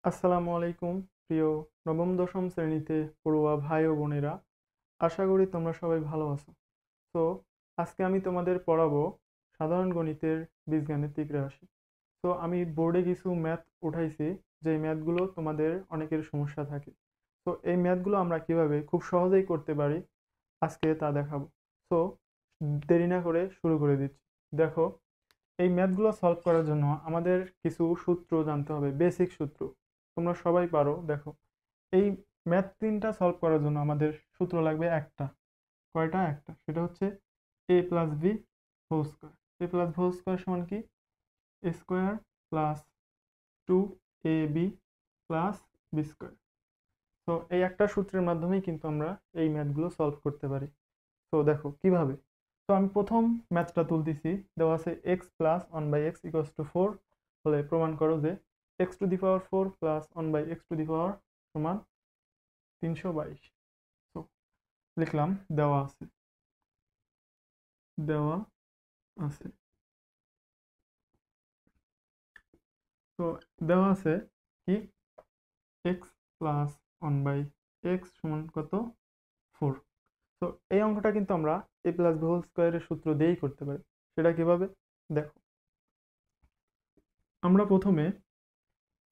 আসসালামু আলাইকুম প্রিয় নবম দশম শ্রেণীতে পড়ুয়া ভাই ও বোনেরা। আশা করি তোমরা সবাই ভালো আছো। তো আজকে আমি তোমাদের পড়াবো সাধারণ গণিতের বীজগাণিতিক রাশি। তো আমি বোর্ডে কিছু ম্যাথ উঠাইছি, যে ম্যাথগুলো তোমাদের অনেকের সমস্যা থাকে। তো এই ম্যাথগুলো আমরা কিভাবে খুব সহজেই করতে পারি আজকে তা দেখাবো। তো দেরি না করে শুরু করে দিচ্ছি। দেখো, এই ম্যাথগুলো সলভ করার জন্য আমাদের কিছু সূত্র জানতে হবে, বেসিক সূত্র। তোমরা সবাই পারো। দেখো, এই ম্যাথ তিনটা সলভ করার জন্য আমাদের সূত্র লাগবে একটা। কয়টা? একটা। সেটা হচ্ছে এ প্লাস বি হোল স্কোয়ার। এ প্লাস হোল স্কোয়ার সমান কি? এ square plus two A B plus B square. তো এই একটা সূত্রের মাধ্যমেই কিন্তু আমরা এই ম্যাথগুলো সলভ করতে পারি। তো দেখো কিভাবে। তো আমি প্রথম ম্যাথটা তুলতেছি। দেওয়া আছে x plus one by x equals to four হলে প্রমাণ করো যে x to the power four plus one by x to the power সমান 322। তো লিখলাম দেওয়া আছে, দেওয়া আছে। তো দেওয়া আছে কি, X plus one by X সমান কত? ফোর। তো এই অঙ্কটা কিন্তু আমরা এ প্লাস বি হোল স্কোয়ারের সূত্র দিয়েই করতে পারি। সেটা কিভাবে? দেখো, আমরা প্রথমে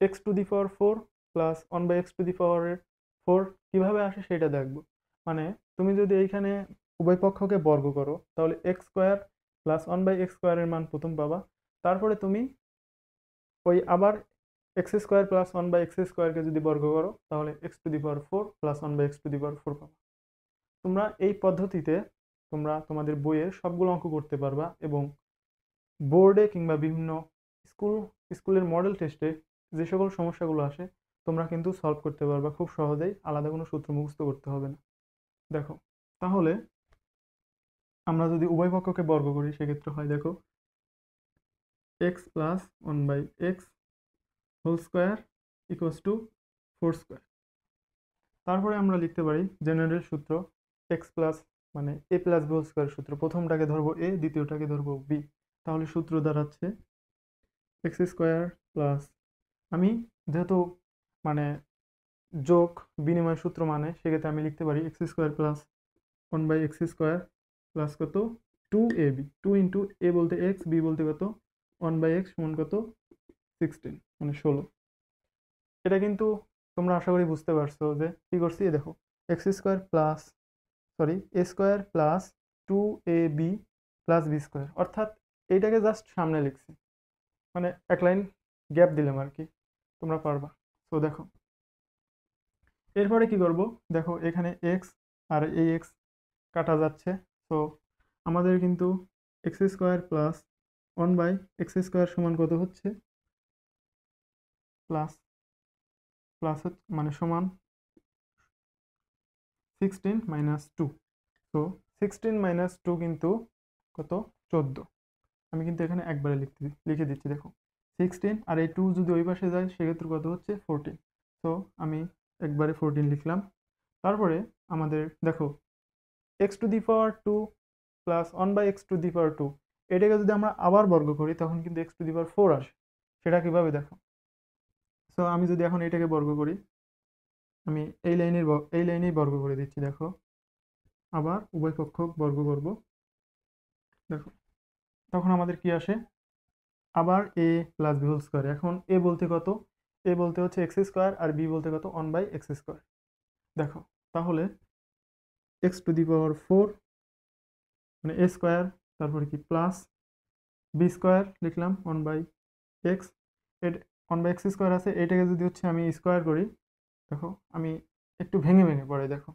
X to the power four plus one by x to the পাওয়ারের ফোর কীভাবে আসে সেটা দেখব। মানে তুমি যদি এইখানে উভয় পক্ষকে বর্গ করো তাহলে x square plus one by x স্কোয়ারের মান প্রথম পাবা। তারপরে তুমি ওই আবার x square plus one by x স্কোয়ারকে যদি বর্গ করো তাহলে x to the power four plus one by x to the power four পাবা। তোমরা এই পদ্ধতিতে তোমরা তোমাদের বইয়ের সবগুলো অঙ্ক করতে পারবা, এবং বোর্ডে কিংবা বিভিন্ন স্কুল স্কুলের মডেল টেস্টে যে সকল সমস্যাগুলো আসে তোমরা কিন্তু সলভ করতে পারবা খুব সহজেই, আলাদা কোনো সূত্র মুখস্থ করতে হবে না। দেখো, তাহলে আমরা যদি উভয় পক্ষকে বর্গ করি সেক্ষেত্রে হয়, দেখো, X plus one by X whole square equals to four square. তারপরে আমরা লিখতে পারি জেনারেল সূত্র, এক্স প্লাস মানে A plus B whole square সূত্র। প্রথমটাকে ধরবো এ, দ্বিতীয়টাকে ধরবো বি। তাহলে সূত্র দাঁড়াচ্ছে এক্স স্কোয়ার প্লাস, আমি যেহেতু মানে যোগ বিনিময় সূত্র মানে, সেক্ষেত্রে আমি লিখতে পারি X square plus one by X square plus কত? Two A B. Two into A বলতে এক্স, বি বলতে কত? ওয়ান বাই এক্স সমান কত? 16 মানে 16। এটা কিন্তু তোমরা আশা করি বুঝতে পারছো যে কি করছি। দেখো, X square plus, sorry, A square plus two A B plus B square, অর্থাৎ এইটাকে জাস্ট সামনে লিখছি, মানে এক লাইন গ্যাপ দিলাম আর কি। তোমরা পারবা। তো দেখো, এরপরে কি করব। দেখো, এখানে এক্স আর এই এক্স কাটা যাচ্ছে। তো আমাদের কিন্তু X square plus one by X square সমান কত হচ্ছে? প্লাস, প্লাস মানে সমান 16 - 2। তো 16 - 2 কিন্তু কত? 14। আমি কিন্তু এখানে একবারে লিখে দিচ্ছি। দেখো, 16 আর এই টু যদি ওই পাশে যায় সেক্ষেত্রে কত হচ্ছে? 14। তো আমি একবারে 14 লিখলাম। তারপরে আমাদের দেখো, X to the power two plus one by x to the power two, এটাকে যদি আমরা আবার বর্গ করি তখন কিন্তু X to the power four আসে। সেটা কিভাবে? দেখো, সো আমি যদি এখন এটাকে বর্গ করি, আমি এই লাইনেই বর্গ করে দিচ্ছি। দেখো, আবার উভয় পক্ষ বর্গ করব। দেখো, তখন আমাদের কি আসে? আবার এ প্লাস বি হোল স্কোয়ার। এখন এ বলতে কত? এ বলতে হচ্ছে এক্স স্কোয়ার, আর বি বলতে কত? One by X square. দেখো, তাহলে x to the power four মানে এ স্কোয়ার, তারপরে কি প্লাস বি স্কোয়ার লিখলাম one by X. One by X square আছে, এটাকে যদি হচ্ছে আমি স্কোয়ার করি, দেখো আমি একটু ভেঙে ভেঙে পড়ে। দেখো,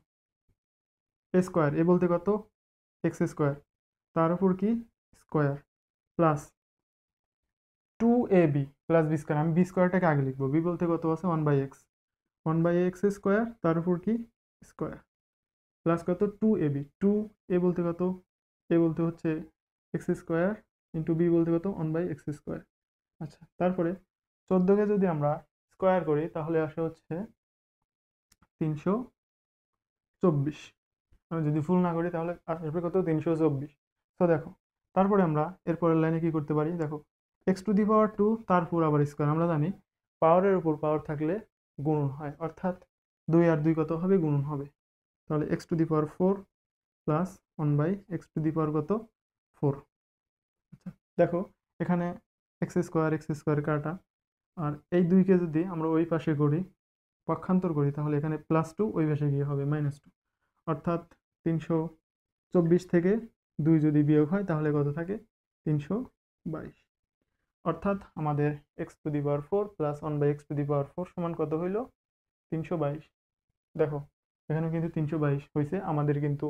এ স্কোয়ার, এ বলতে কত? এক্স স্কোয়ার, তার উপর কি square, plus two A B plus B square. আমি বি স্কোয়ারটাকে আগে লিখবো। বি বলতে কত আছে? One by X. One by X square, তার উপর কি স্কোয়ার, প্লাস কত? Two A B. Two A বলতে কত? এ বলতে হচ্ছে এক্স স্কোয়ার ইন্টু বি বলতে কত? One by X square. আচ্ছা, তারপরে 14কে যদি আমরা স্কোয়ার করি তাহলে আসে হচ্ছে 324। আমি যদি ফুল না করি তাহলে আসবে কত? 324। তো দেখো, তারপরে আমরা এরপরের লাইনে কি করতে পারি। দেখো, X to the power two তারপর আবার স্কোয়ার। আমরা জানি পাওয়ারের উপর পাওয়ার থাকলে গুণন হয়, অর্থাৎ 2 আর 2 কত হবে, গুণন হবে। তাহলে x to the power 4 plus 1 by x to the power কত, 4। আচ্ছা দেখো এখানে এক্স স্কোয়ার কাটা, আর এই 2কে যদি আমরা ওই পাশে করি, পক্ষান্তর করি, তাহলে এখানে +2 ওই পাশে গিয়ে হবে -2, অর্থাৎ 324 থেকে 2 যদি বিয়োগ হয় তাহলে কত থাকে, 322। অর্থাৎ আমাদের x to the power 4 plus 1 by x to the power 4 সমান কত হইল, 322। দেখো এখানে কিন্তু 322 হয়েছে, আমাদের কিন্তু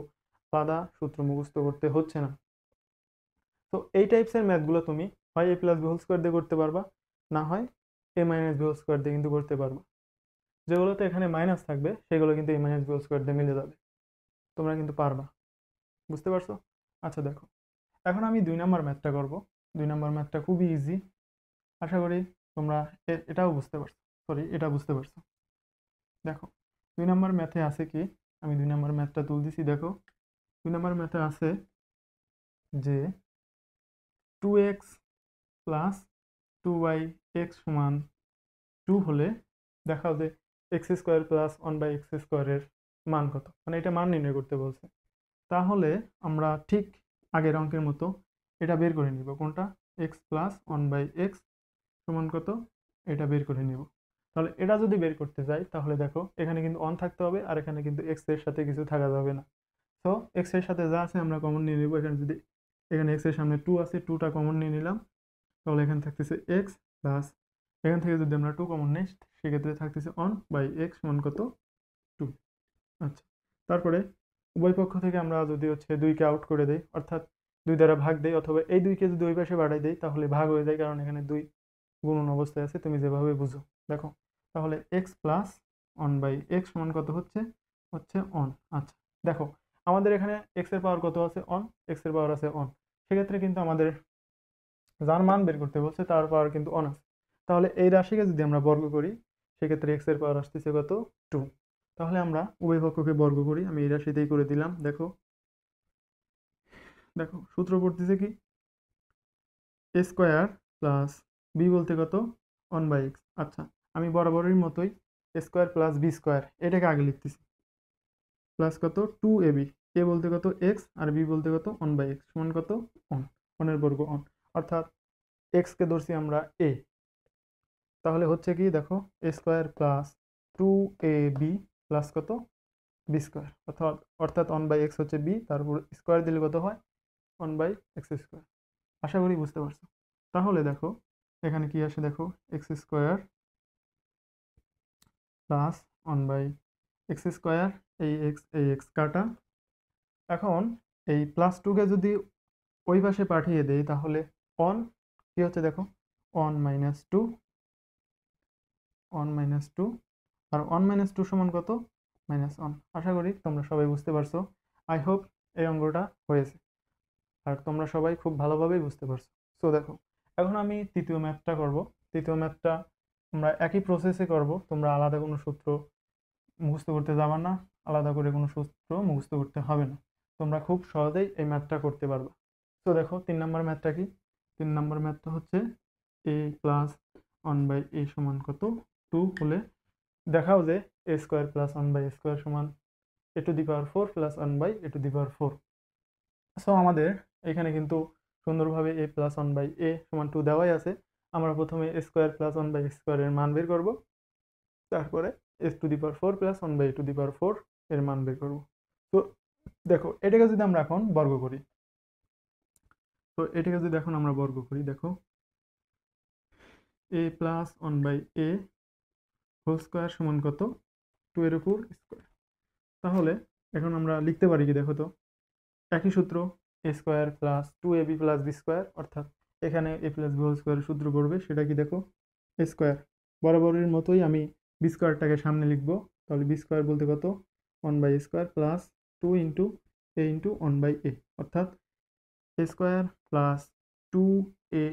আলাদা সূত্র মুখস্থ করতে হচ্ছে না। তো এই টাইপসের ম্যাথগুলো তুমি হয় a plus B whole square দিয়ে করতে পারবা, না হয় a minus B whole square দিয়ে কিন্তু করতে পারবা। যেগুলোতে এখানে মাইনাস থাকবে সেগুলো কিন্তু a minus B whole square দিয়ে মিলে যাবে, তোমরা কিন্তু পারবা। বুঝতে পারছো? আচ্ছা দেখো এখন আমি 2 নাম্বার ম্যাথটা করব। 2 নাম্বার ম্যাথটা খুবই ইজি, আশা করি তোমরা এটাও বুঝতে পারছো, সরি এটা বুঝতে পারছো। দেখো 2 নাম্বার ম্যাথে আছে কি, আমি 2 নাম্বার ম্যাথটা তুলতেছি। দেখো 2 নাম্বার ম্যাথে আছে যে 2x প্লাস 2y(x) সমান 2 হলে দেখাও যে X square plus 1 by x স্কোয়ারের মান কত, মানে এটা মান নির্ণয় করতে বলছে। তাহলে আমরা ঠিক আগের অঙ্কের মতো এটা বের করে নিব, কোনটা, এক্স প্লাস 1 বাই এক্স সমান কত, এটা বের করে নিব। তাহলে এটা যদি বের করতে যাই তাহলে দেখো এখানে কিন্তু অন থাকতে হবে, আর এখানে কিন্তু এক্স এর সাথে কিছু থাকা যাবে না। তো এক্স এর সাথে যা আছে আমরা কমন নিয়ে নিব। এখানে যদি এখানে এক্স এর সামনে 2 আছে, 2টা কমন নিয়ে নিলাম, তাহলে এখানে থাকতেছে এক্স প্লাস, এখান থেকে যদি আমরা 2 কমন নিই সেক্ষেত্রে থাকতেছে 1 বাই এক্স সমান কত, 2। আচ্ছা তারপরে উভয় পক্ষ থেকে আমরা যদি হচ্ছে 2কে আউট করে দেই, অর্থাৎ 2 দ্বারা ভাগ দেই, অথবা এই 2কে যদি ওই পাশে বাড়াই দেই তাহলে ভাগ হয়ে যায়, কারণ এখানে 2 গুণন অবস্থায় আছে, তুমি যেভাবে বুঝো। দেখো তাহলে এক্স প্লাস 1 বাই এক্স সমান কত হচ্ছে, হচ্ছে 1। আচ্ছা দেখো আমাদের এখানে এক্স এর পাওয়ার কত আছে, 1, এক্স এর পাওয়ার আছে 1, সেক্ষেত্রে কিন্তু আমাদের যার মান বের করতে বলছে তার পাওয়ার কিন্তু 1 আছে। তাহলে এই রাশিকে যদি আমরা বর্গ করি সেক্ষেত্রে এক্স এর পাওয়ার আসতেছে কত, 2। তাহলে আমরা উভয় পক্ষকে বর্গ করি, আমি এই রাশিতেই করে দিলাম। দেখো দেখো সূত্র পড়তেছে কি, এ স্কোয়ার প্লাস বি বলতে কত, 1 বাই এক্স। আচ্ছা আমি বরাবরের মতোই এ স্কোয়ার প্লাস বি স্কোয়ার এটাকে আগে লিখতেছি, প্লাস কত, 2ab, এ বলতে কত এক্স আর বি বলতে কত 1 বাই এক্স সমান কত, 1, 1 এর বর্গ 1, অর্থাৎ এক্স কে ধরছি আমরা এ। তাহলে হচ্ছে কি দেখো এ স্কোয়ার প্লাস 2ab প্লাস কত, বি স্কোয়ার, অর্থাৎ অর্থাৎ 1 বাই এক্স হচ্ছে বি, তারপর স্কোয়ার দিলে কত হয়, 1 বাই এক্স স্কোয়ার। আশা করি বুঝতে পারছো। তাহলে দেখো এখানে কি আসে, দেখো X square plus 1 by X square, এই এক্স কাটা। এখন এই +2কে যদি ওই পাশে পাঠিয়ে দেই তাহলে 1 কি হচ্ছে, দেখো 1 মাইনাস 2, 1 মাইনাস 2, আর 1 মাইনাস 2 সমান কত, -1। আশা করি তোমরা সবাই বুঝতে পারছো। আই হোপ এই অঙ্কটা হয়েছে আর তোমরা সবাই খুব ভালোভাবেই বুঝতে পারছো। সো দেখো এখন আমি তৃতীয় ম্যাথটা করব। তৃতীয় ম্যাথটা আমরা একই প্রসেসে করব, তোমরা আলাদা কোনো সূত্র মুখস্থ করতে যাবা না, আলাদা করে কোনো সূত্র মুখস্থ করতে হবে না, তোমরা খুব সহজেই এই ম্যাথটা করতে পারবা। তো দেখো 3 নাম্বার ম্যাথটা কি, 3 নাম্বার ম্যাথটা হচ্ছে এ প্লাস 1 বাই এ সমান কত, 2 হলে দেখাও যে a square plus 1 by square সমান a to the power 4 plus 1 by a to the power 4। So আমাদের এখানে কিন্তু সুন্দরভাবে এ প্লাস 1 বাই এ সমান 2 দেওয়াই আছে। আমরা প্রথমে এ স্কোয়ার প্লাস 1 বাই স্কোয়ারের মান বের করব, তারপরে s to the power 4 plus 1 by a to the power 4 এর মান বের করব। তো দেখো এটাকে যদি আমরা এখন বর্গ করি, তো এটাকে যদি এখন আমরা বর্গ করি, দেখো a plus 1 by a whole square সমান কত, 2 এর উপর স্কোয়ার। তাহলে এখন আমরা লিখতে পারি কি, দেখো তো একই সূত্র, a square plus 2ab plus B square, অর্থাৎ এখানে এ প্লাস বি হোল স্কোয়ারের সূত্র পড়বে, সেটা কি দেখো এ স্কোয়ার, বরাবরের মতোই আমি বি স্কোয়ারটাকে সামনে লিখবো। তাহলে বি স্কোয়ার বলতে কত, 1 by square plus 2 into a into 1 by a, অর্থাৎ a square plus 2a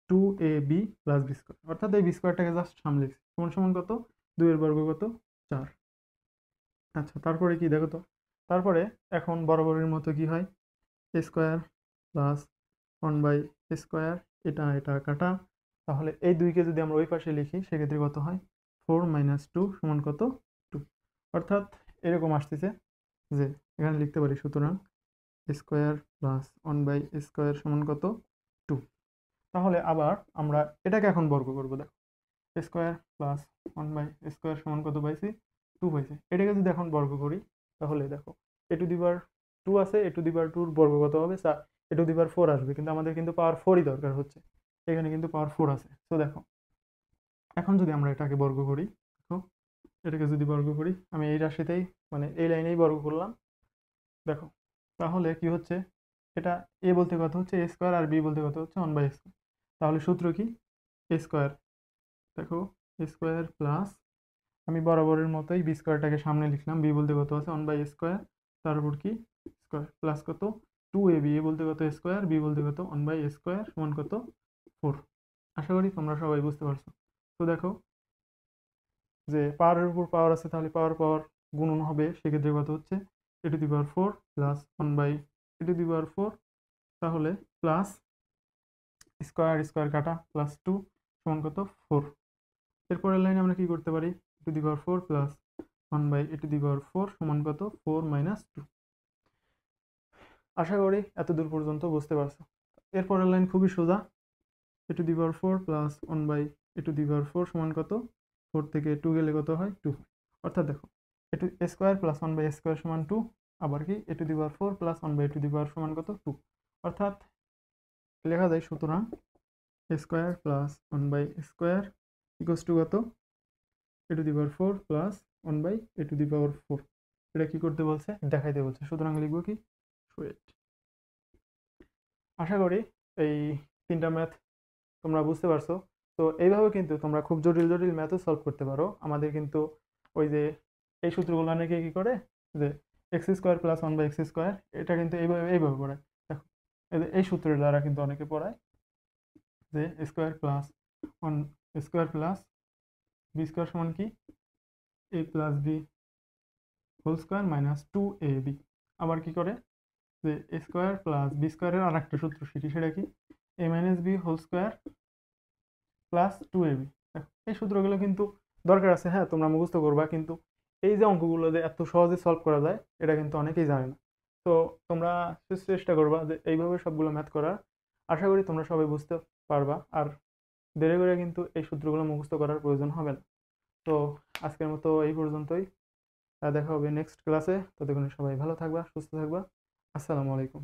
2ab plus B square, অর্থাৎ এই বি স্কোয়ারটাকে জাস্ট সামনে লিখছি, সমান সমান কত, 2 এর বর্গ কত, 4। আচ্ছা তারপরে কি দেখো তো, তারপরে এখন বরাবরের মতো কি হয়, এ স্কোয়ার প্লাস 1 বাই স্কোয়ার, এটা এটা কাটা, তাহলে এই 2কে যদি আমরা ওই পাশে লিখি সেক্ষেত্রে কত হয়, 4 - 2 সমান কত, 2। অর্থাৎ এরকম আসতেছে যে এখানে লিখতে পারি সুতরাং স্কোয়ার প্লাস 1/স্কোয়ার সমান কত, 2। তাহলে আবার আমরা এটাকে এখন বর্গ করবো। দেখো স্কোয়ার প্লাস 1/স্কোয়ার সমান কত পাইছি, 2 পাইছি। এটাকে যদি এখন বর্গ করি তাহলে দেখো এ টু দি পাওয়ার 2 আছে, এ টু দি পাওয়ার 2 বর্গ কত হবে, এ টু দি পাওয়ার 4 আসবে, কিন্তু আমাদের কিন্তু পাওয়ার 4ই দরকার হচ্ছে, এখানে কিন্তু পাওয়ার 4 আছে। তো দেখো এখন যদি আমরা এটাকে বর্গ করি, দেখো এটাকে যদি বর্গ করি, আমি এই রাশিতেই মানে এই লাইনেই বর্গ করলাম। দেখো তাহলে কি হচ্ছে, এটা এ বলতে কত হচ্ছে এ স্কোয়ার, আর বি বলতে কত হচ্ছে 1/স্কোয়ার। তাহলে সূত্র কি, এ স্কোয়ার, দেখো এ স্কোয়ার প্লাস, আমি বরাবরের মতোই বি স্কোয়ারটাকে সামনে লিখলাম, বি বলতে কত আছে 1/স্কোয়ার, তার উপর কি স্কোয়ার প্লাস কত 2ab, এ বলতে কত স্কোয়ার, বি বলতে কত 1/স্কোয়ার সমান কত 4। আশা করি তোমরা সবাই বুঝতে পারছো। তো দেখো যে পাওয়ারের উপর পাওয়ার আছে, তাহলে পাওয়ার পাওয়ার গুণন হবে, সেক্ষেত্রে কত হচ্ছে a to the power 4 plus 1/এ টু দি পাওয়ার 4, তাহলে প্লাস স্কোয়ার স্কোয়ার কাটা প্লাস 2 সমান কত 4। এরপরের লাইনে আমরা কি করতে পারি, a to the power 4 plus 1/এ টু দি পাওয়ার 4 সমান কত 4 - 2। আশা করি এত দূর পর্যন্ত বুঝতে পারছো। এরপরের লাইন খুবই সোজা, a to the power 4 plus 1/এ টু দি পাওয়ার 4 সমান কত, 4 থেকে 2 গেলে কত হয় 2। অর্থাৎ দেখো এ টু স্কোয়ার প্লাস 1/স্কোয়ার সমান 2, আবার কি a to the power 4 plus 1/এ টু দি পাওয়ার সমান কত 2। অর্থাৎ লেখা যায় সুতরাং স্কোয়ার প্লাস 1/স্কোয়ার ইকুয়ালস টু কত, a to the power 4 plus 1/এ টু দি পাওয়ার 4। এটা কি করতে বলছে, দেখাইতে বলছে, সুতরাং লিখবো কি ওয়েট। আশা করি এই 3টা ম্যাথ তোমরা বুঝতে পারছো। তো এইভাবে কিন্তু তোমরা খুব জটিল জটিল ম্যাথও সলভ করতে পারো। আমাদের কিন্তু ওই যে এই সূত্রগুলো অনেকে কি করে, যে এক্স স্কোয়ার প্লাস 1/এক্স স্কোয়ার, এটা কিন্তু এইভাবে এইভাবে পড়ায়। দেখো এই সূত্রের দ্বারা কিন্তু অনেকে পড়ায় যে square plus 1 square plus B square সমান কি a plus B whole square minus 2ab। আবার কি করে যে এ স্কোয়ার প্লাস বি স্কোয়ারের আর একটা সূত্র শিখি, সেটা কি a minus B whole square plus 2ab। এই সূত্রগুলো কিন্তু দরকার আছে, হ্যাঁ তোমরা মুখস্থ করবা, কিন্তু এই যে অঙ্কগুলো যে এত সহজে সলভ করা যায় এটা কিন্তু অনেকেই জানে না। তো তোমরা চেষ্টা করবা যে এইভাবে সবগুলো ম্যাথ করার। আশা করি তোমরা সবাই বুঝতে পারবা, আর দেরি করে কিন্তু এই সূত্রগুলো মুখস্থ করার প্রয়োজন হবে না। তো আজকের মতো এই পর্যন্তই, দেখা হবে নেক্সট ক্লাসে। ততক্ষণ সবাই ভালো থাকবা, সুস্থ থাকবা। আসসালামু আলাইকুম।